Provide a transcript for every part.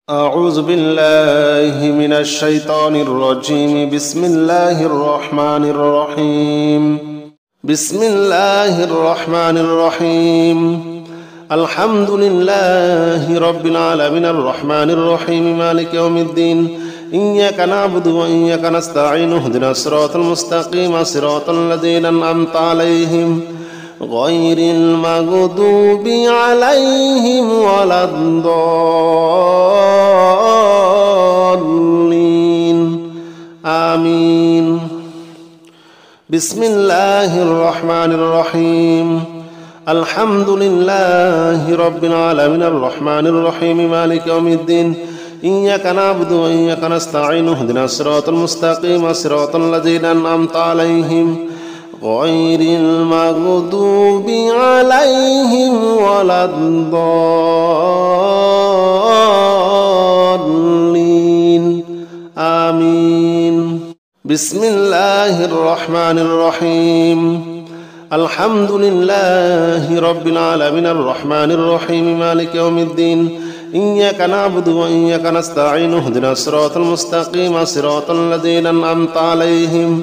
أعوذ بالله من الشيطان الرجيم. بسم الله الرحمن الرحيم. بسم الله الرحمن الرحيم. الحمد لله رب العالمين الرحمن الرحيم مالك يوم الدين. إياك نعبد وإياك نستعين اهدنا الصراط المستقيم صراط الذين أنعمت عليهم غير المغضوب عليهم ولا الضالين آمين. بسم الله الرحمن الرحيم. الحمد لله رب العالمين الرحمن الرحيم مالك يوم الدين. إياك نعبد وإياك نستعين اهدنا الصراط المستقيم صراط الذين أنعمت عليهم غير المغضوب عليهم ولا الضالين آمين. بسم الله الرحمن الرحيم. الحمد لله رب العالمين الرحمن الرحيم مالك يوم الدين. إياك نعبد وإياك نستعين اهدنا الصراط المستقيم صراط الذين أنعمت عليهم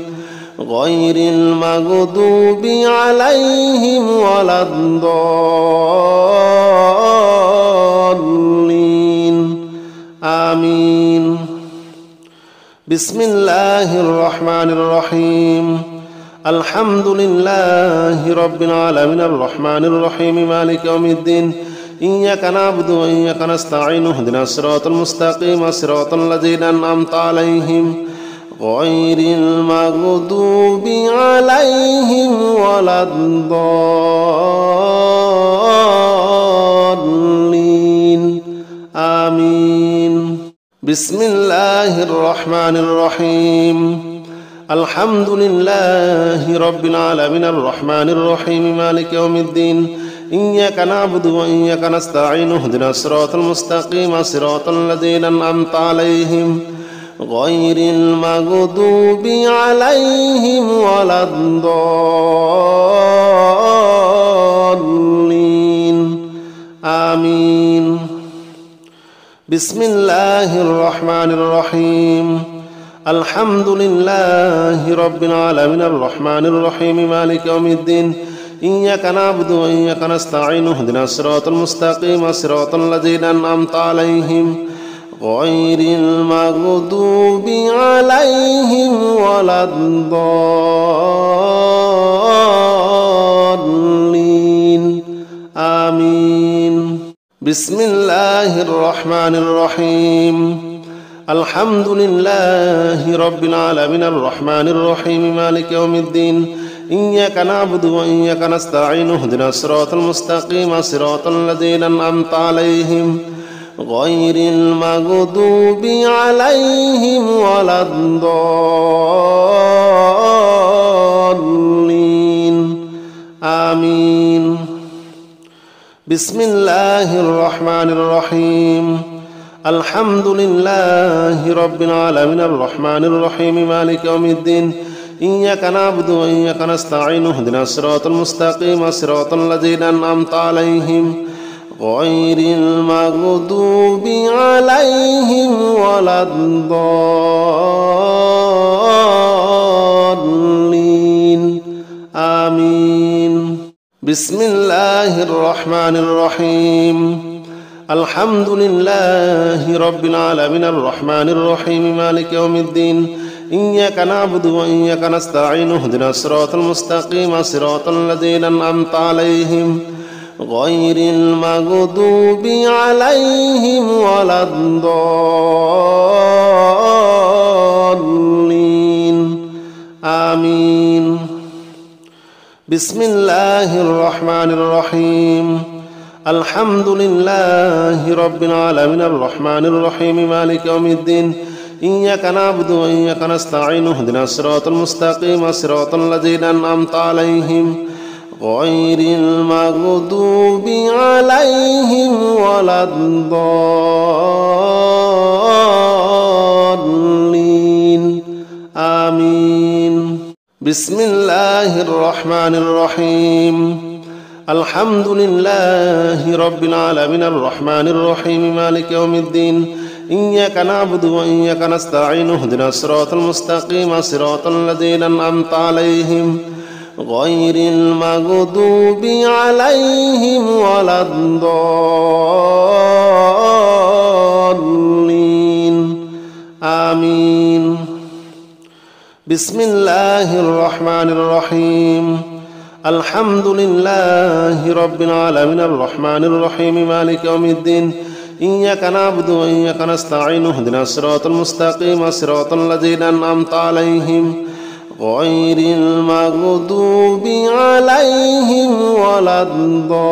غير المغضوب عليهم ولا الضالين آمين. بسم الله الرحمن الرحيم. الحمد لله رب العالمين الرحمن الرحيم مالك يوم الدين. إياك نعبد وإياك نستعين اهدنا الصراط المستقيم صراط الذين أنعمت عليهم غير المغضوب عليهم ولا الضالين آمين. بسم الله الرحمن الرحيم. الحمد لله رب العالمين الرحمن الرحيم مالك يوم الدين. إياك نعبد وإياك نستعين اهدنا الصراط المستقيم صراط الذين أنعمت عليهم غير المغضوب عليهم ولا الضالين آمين. بسم الله الرحمن الرحيم. الحمد لله رب العالمين الرحمن الرحيم مالك يوم الدين. إياك نعبد وإياك نستعين اهدنا الصراط المستقيم صراط الذين أنعمت عليهم غير المغضوب عليهم ولا الضالين آمين. بسم الله الرحمن الرحيم. الحمد لله رب العالمين الرحمن الرحيم مالك يوم الدين. إياك نعبد وإياك نستعين اهدنا الصراط المستقيم صراط الذين أنعمت عليهم غير المغضوب عليهم ولا الضالين آمين. بسم الله الرحمن الرحيم. الحمد لله رب العالمين الرحمن الرحيم مالك يوم الدين. إياك نعبد وإياك نستعين اهدنا الصراط المستقيم صراط الذين أنعمت عليهم غير المغضوب عليهم ولا الضالين آمين. بسم الله الرحمن الرحيم. الحمد لله رب العالمين الرحمن الرحيم مالك يوم الدين. إياك نعبد وإياك نستعين اهدنا الصراط المستقيم صراط الذين أنعمت عليهم غير المغضوب عليهم ولا الضالين آمين. بسم الله الرحمن الرحيم. الحمد لله رب العالمين الرحمن الرحيم مالك يوم الدين. إياك نعبد وإياك نستعين اهدنا الصراط المستقيم صراط الذين أنعمت عليهم غير المغضوب عليهم ولا الضالين آمين. بسم الله الرحمن الرحيم. الحمد لله رب العالمين الرحمن الرحيم مالك يوم الدين. إياك نعبد وإياك نستعين اهدنا الصراط المستقيم صراط الذين أنعمت عليهم غير المغضوب عليهم ولا الضالين آمين. بسم الله الرحمن الرحيم. الحمد لله رب العالمين الرحمن الرحيم مالك يوم الدين إياك نعبد وإياك نستعين اهدنا الصراط المستقيم صراط الذين أنعمت عليهم غير المغضوب عليهم ولا الضالين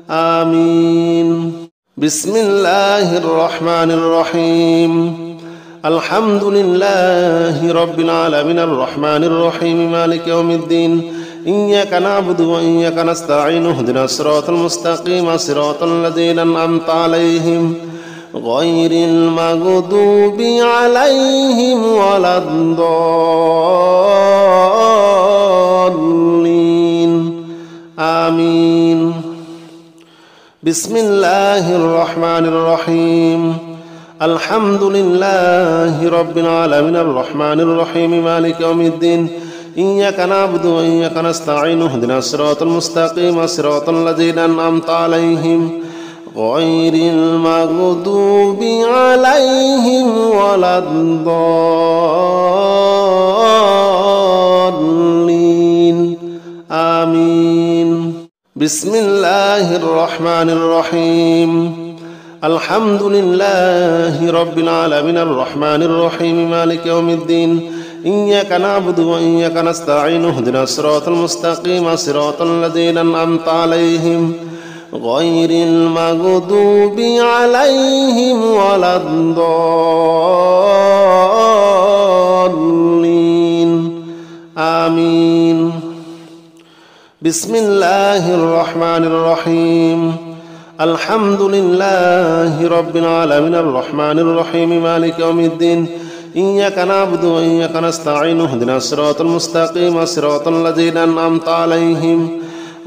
آمين. بسم الله الرحمن الرحيم. الحمد لله رب العالمين الرحمن الرحيم مالك يوم الدين إياك نعبد وإياك نستعين اهدنا الصراط المستقيم صراط الذين أنعمت عليهم غير المغضوب عليهم ولا الضالين آمين. بسم الله الرحمن الرحيم. الحمد لله رب العالمين الرحمن الرحيم مالك يوم الدين إياك نعبد وإياك نستعين اهدنا الصراط المستقيم صراط الذين أنعمت عليهم غير المغضوب عليهم ولا الضالين آمين. بسم الله الرحمن الرحيم. الحمد لله رب العالمين الرحمن الرحيم مالك يوم الدين إياك نعبد وإياك نستعين اهدنا الصراط المستقيم صراط الذين أنعمت عليهم غير المغضوب عليهم ولا الضالين آمين. بسم الله الرحمن الرحيم. الحمد لله رب العالمين الرحمن الرحيم مالك يوم الدين إياك نعبد وإياك نستعين اهدنا الصراط المستقيم صراط الذين أنعمت عليهم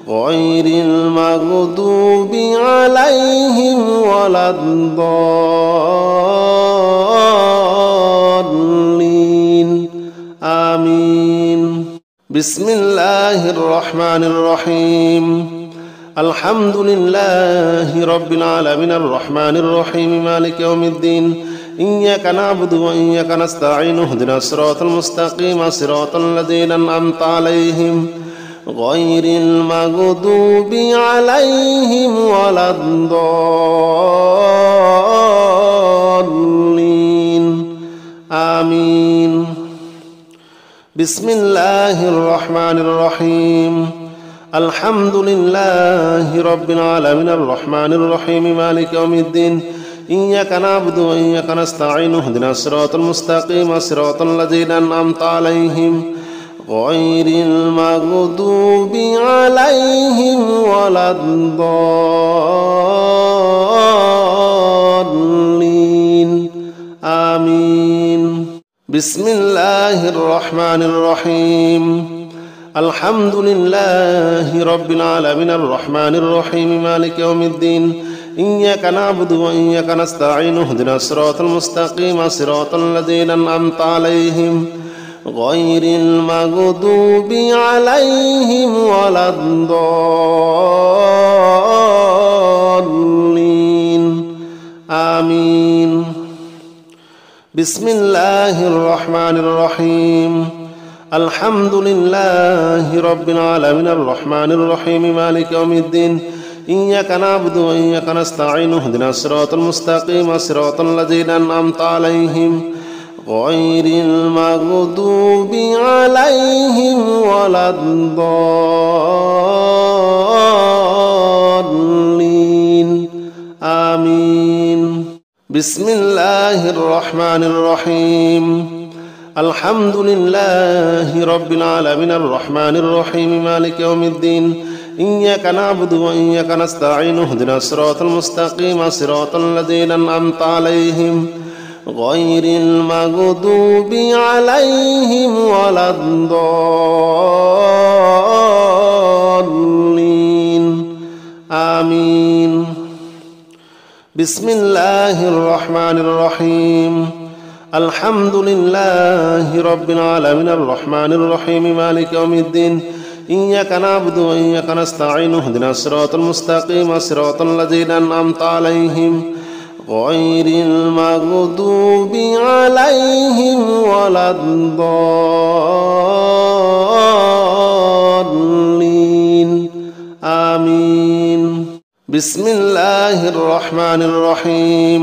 غير المغضوب عليهم ولا الضالين آمين. بسم الله الرحمن الرحيم. الحمد لله رب العالمين الرحمن الرحيم مالك يوم الدين إياك نعبد وإياك نستعين اهدنا الصراط المستقيم صراط الذين أنعمت عليهم غير المغضوب عليهم ولا الضالين آمين. بسم الله الرحمن الرحيم. الحمد لله رب العالمين الرحمن الرحيم مالك يوم الدين إياك نعبد وإياك نستعين اهدنا الصراط المستقيم صراط الذين أنعمت عليهم غير المغضوب عليهم ولا الضالين آمين. بسم الله الرحمن الرحيم. الحمد لله رب العالمين الرحمن الرحيم مالك يوم الدين إياك نعبد وإياك نستعين اهدنا الصراط المستقيم صراط الذين أنعمت عليهم غير المغضوب عليهم ولا الضالين آمين. بسم الله الرحمن الرحيم. الحمد لله رب العالمين الرحمن الرحيم مالك يوم الدين إياك نعبد وإياك نستعين اهدنا الصراط المستقيم صراط الذين أنعمت عليهم غير المغضوب عليهم ولا الضالين آمين. بسم الله الرحمن الرحيم. الحمد لله رب العالمين الرحمن الرحيم مالك يوم الدين إياك نعبد وإياك نستعين اهدنا الصراط المستقيم صراط الذين أنعمت عليهم غير المغضوب عليهم ولا الضالين آمين. بسم الله الرحمن الرحيم. الحمد لله رب العالمين الرحمن الرحيم مالك يوم الدين إياك نعبد وإياك نستعين اهدنا الصراط المستقيم صراط الذين أنعمت عليهم غير المغضوب عليهم ولا الضالين آمين. بسم الله الرحمن الرحيم.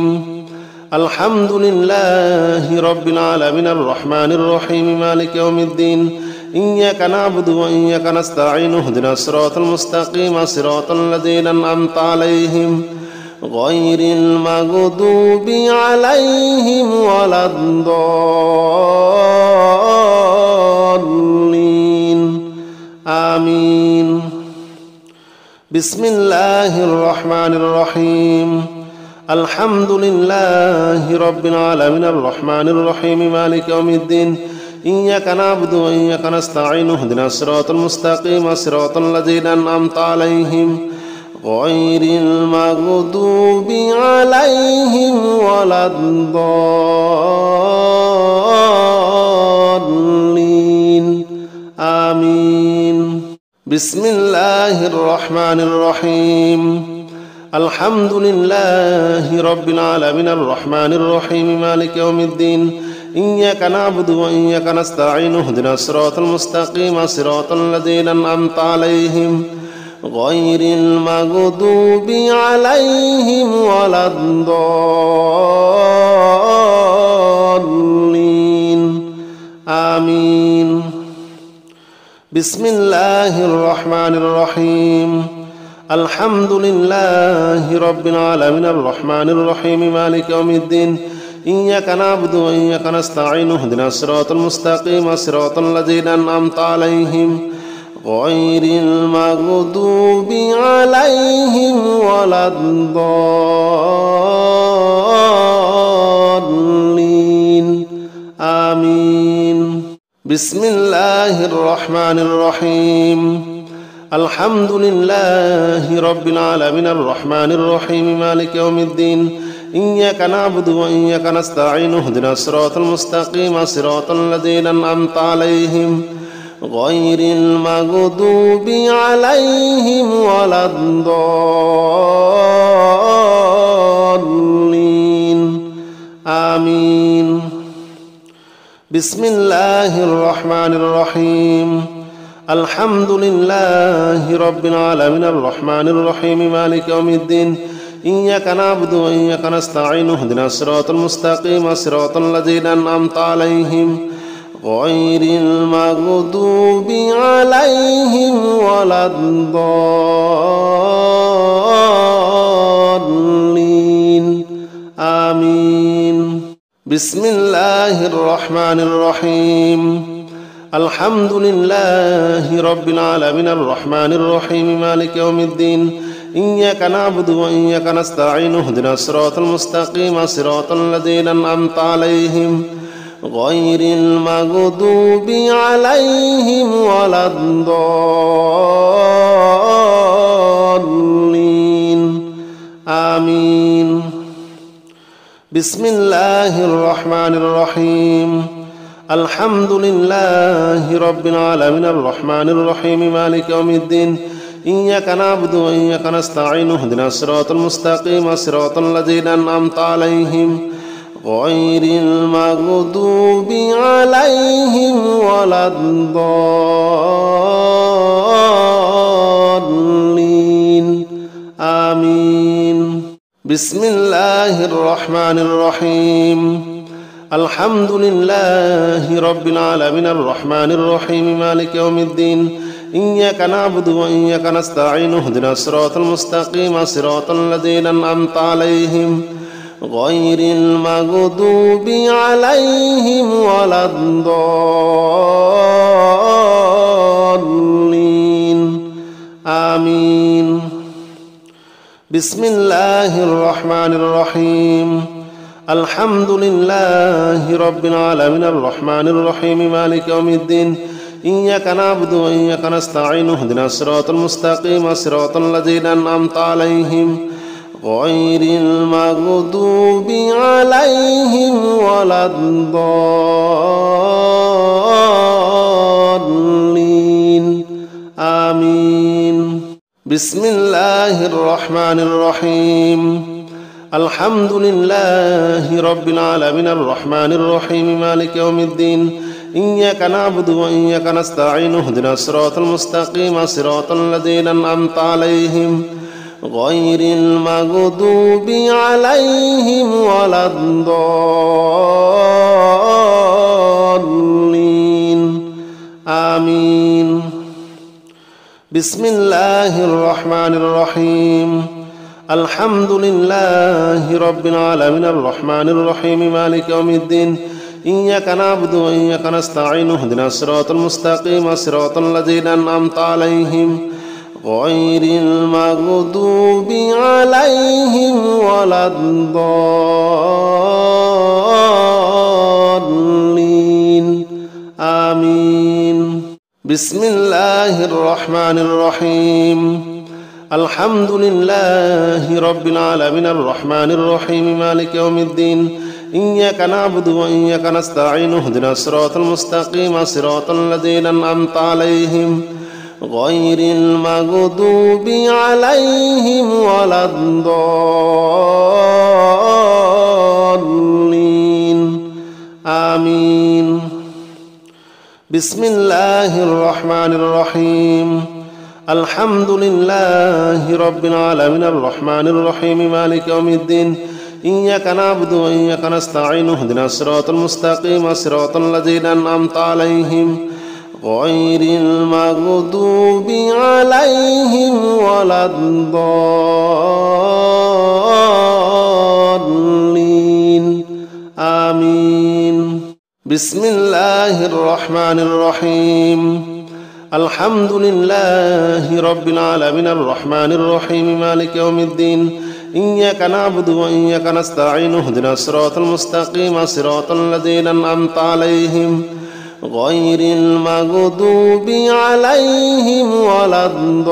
الحمد لله رب العالمين الرحمن الرحيم مالك يوم الدين إياك نعبد وإياك نستعين اهدنا الصراط المستقيم صراط الذين أنعمت عليهم غير المغضوب عليهم ولا الضالين آمين. بسم الله الرحمن الرحيم. الحمد لله رب العالمين الرحمن الرحيم مالك يوم الدين إياك نعبد وإياك نستعين اهدنا الصراط المستقيم صراط الذين أنعمت عليهم غير المغضوب عليهم ولا الضالين آمين. بسم الله الرحمن الرحيم. الحمد لله رب العالمين الرحمن الرحيم مالك يوم الدين إياك نعبد وإياك نستعين اهدنا الصراط المستقيم صراط الذين أنعمت عليهم غير المغضوب عليهم ولا الضالين آمين. بسم الله الرحمن الرحيم. الحمد لله رب العالمين الرحمن الرحيم مالك يوم الدين إياك نعبد وإياك نستعين اهدنا الصراط المستقيم صراط الذين أنعمت عليهم غير المغضوب عليهم ولا الضالين آمين. بسم الله الرحمن الرحيم. الحمد لله رب العالمين الرحمن الرحيم مالك يوم الدين إياك نعبد وإياك نستعين اهدنا الصراط المستقيم صراط الذين أنعمت عليهم غير المغضوب عليهم ولا الضالين آمين. بسم الله الرحمن الرحيم. الحمد لله رب العالمين الرحمن الرحيم مالك يوم الدين إياك نعبد وإياك نستعين اهدنا الصراط المستقيم صراط الذين أنعمت عليهم غير المغضوب عليهم ولا الضالين آمين. بسم الله الرحمن الرحيم. الحمد لله رب العالمين الرحمن الرحيم مالك يوم الدين إياك نعبد وإياك نستعين اهدنا الصراط المستقيم صراط الذين أنعمت عليهم غير المغضوب عليهم ولا الضالين آمين. بسم الله الرحمن الرحيم. الحمد لله رب العالمين الرحمن الرحيم مالك يوم الدين إياك نعبد وإياك نستعين اهدنا الصراط المستقيم صراط الذين أنعمت عليهم غير المغضوب عليهم ولا الضالين آمين. بسم الله الرحمن الرحيم. الحمد لله رب العالمين الرحمن الرحيم مالك يوم الدين إياك نعبد وإياك نستعين اهدنا الصراط المستقيم صراط الذين أنعمت عليهم غير المغضوب عليهم ولا الضالين آمين. بسم الله الرحمن الرحيم. الحمد لله رب العالمين الرحمن الرحيم مالك يوم الدين إياك نعبد وإياك نستعين اهدنا الصراط المستقيم صراط الذين أنعمت عليهم غير المغضوب عليهم ولا الضالين آمين. بسم الله الرحمن الرحيم. الحمد لله رب العالمين الرحمن الرحيم مالك يوم الدين إياك نعبد وإياك نستعين اهدنا الصراط المستقيم صراط الذين أنعمت عليهم غير المغضوب عليهم ولا الضالين آمين. بسم الله الرحمن الرحيم. الحمد لله رب العالمين الرحمن الرحيم مالك يوم الدين إياك نعبد وإياك نستعين اهدنا الصراط المستقيم صراط الذين أنعمت عليهم غير المغضوب عليهم ولا الضالين آمين. بسم الله الرحمن الرحيم. الحمد لله رب العالمين الرحمن الرحيم مالك يوم الدين إياك نعبد وإياك نستعين اهدنا الصراط المستقيم صراط الذين أنعمت عليهم غير المغضوب عليهم ولا الضالين آمين. بسم الله الرحمن الرحيم. الحمد لله رب العالمين الرحمن الرحيم مالك يوم الدين إياك نعبد وإياك نستعين اهدنا الصراط المستقيم صراط الذين أنعمت عليهم غير المغضوب عليهم ولا الضالين آمين. بسم الله الرحمن الرحيم. الحمد لله رب العالمين الرحمن الرحيم مالك يوم الدين إياك نعبد وإياك نستعين اهدنا الصراط المستقيم صراط الذين أنعمت عليهم غير المغضوب عليهم ولا الضالين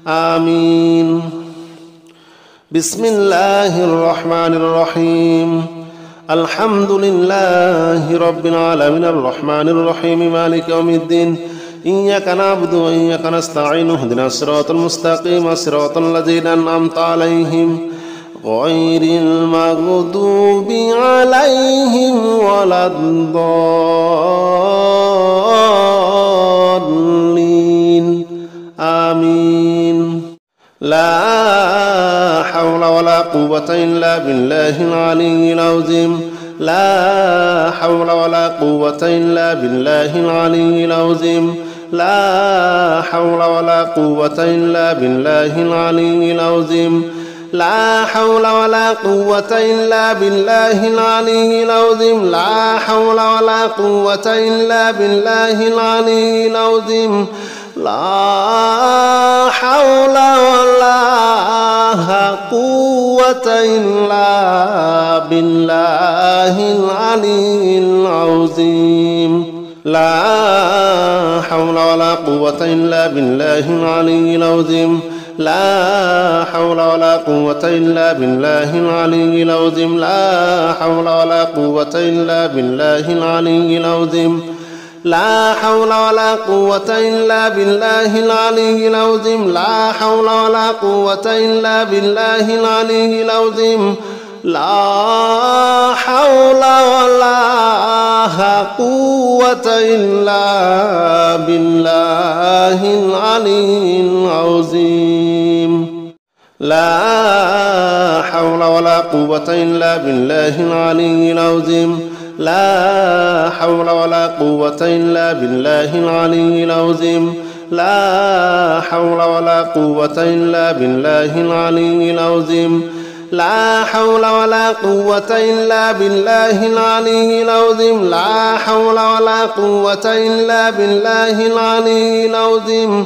آمين. بسم الله الرحمن الرحيم. الحمد لله رب العالمين الرحمن الرحيم مالك يوم الدين إياك نعبد وإياك نستعين اهدنا الصراط المستقيم صراط الذين أنعمت عليهم غير المغضوب عليهم ولا الضالين آمين. لا حول ولا قوة إلا بالله العلي العظيم. لا حول ولا قوة إلا بالله العلي العظيم. لا حول ولا قوة إلا بالله العلي العظيم. لا حول ولا قوة إلا بالله العلي العظيم. لا حول ولا قوة إلا بالله العلي العظيم. لا حول ولا قوة إلا بالله العلي العظيم. لا حول ولا قوة إلا بالله العلي العظيم. لا حول ولا قوة إلا بالله العلي العظيم. لا حول ولا قوة إلا بالله العلي العظيم. لا حول ولا قوة إلا بالله العلي العظيم. لا حول ولا قوة إلا بالله العلي العظيم. لا حول ولا قوة إلا بالله العلي العظيم. لا حول ولا قوة إلا بالله العلي العظيم. لا حول ولا قوة إلا بالله العلي العظيم. لا حول ولا قوة إلا بالله العلي العظيم. لا حول ولا قوة إلا بالله العلي العظيم. لا حول ولا قوة إلا بالله العلي العظيم.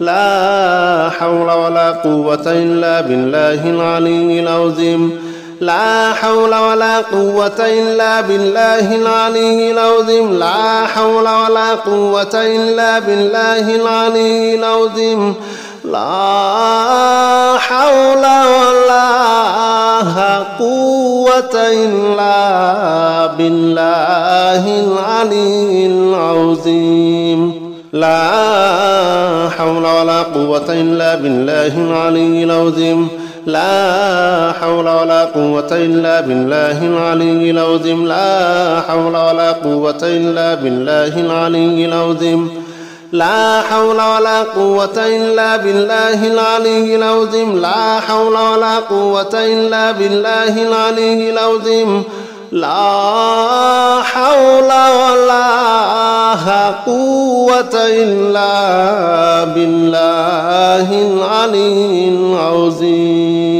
لا حول ولا قوة إلا بالله العلي العظيم لا حول ولا قوة إلا بالله العلي العظيم لا حول ولا قوة إلا بالله العلي العظيم لا حول ولا قوة إلا بالله العلي العظيم لا حول ولا قوة إلا بالله العلي العظيم لا حول ولا قوة إلا بالله العلي العظيم لا حول ولا قوة إلا بالله العلي العظيم لا حول ولا قوة إلا بالله العلي العظيم لا حول ولا قوة إلا بالله العلي العظيم لا حول ولا قوة إلا بالله العلي العظيم